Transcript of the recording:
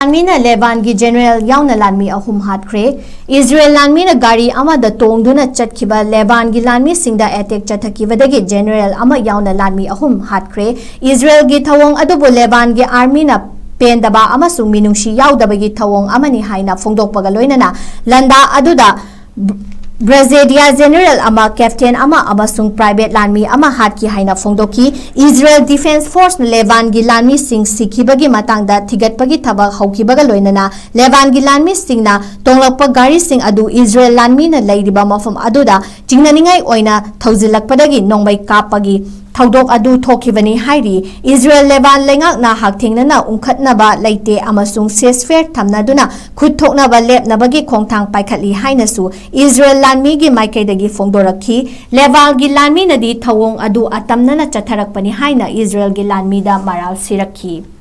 Lanmina Leban gi General Yaona Lanmi ahum Hatkhre Isreal Lanmina gari ama da tongduna chatkiba Leban gi Lanmi singda attack chathakibadagi General ama Yaona Lanmi ahum Hatkhre Isreal gi thawong adubu Leban gi army na pendaba amasung minungshi yaudabagi thawong amani haina phongdokpaga loinana landa aduda Brigadier General ama Captain ama amasung Private Lanmi ama hatki haina phongdoki Israel Defense Force Leban gi Lanmi sing sikhibagi matangda thigatpagi thabak haukibaga loinana Leban gi Lanmi singna tonglakpa gari sing adu Israel Lanmi na leidiba mafam aduda chingnaningai oina thawjilakpadagi nongbai kapagi Thaudok adu thokibani hairi Israel Leban lengak na haktingnana ungkhatnaba leite amasung ceasefire thamnaduna khutthoknaba lepnabagi khongthang paikhatli hainasu Israel Lanmi gi maikaidagi phongdorakhi Leban gi Lanmi nadi thawong adu atamnana chatharakpani haina Israel gi Lanmi da maral sirakhi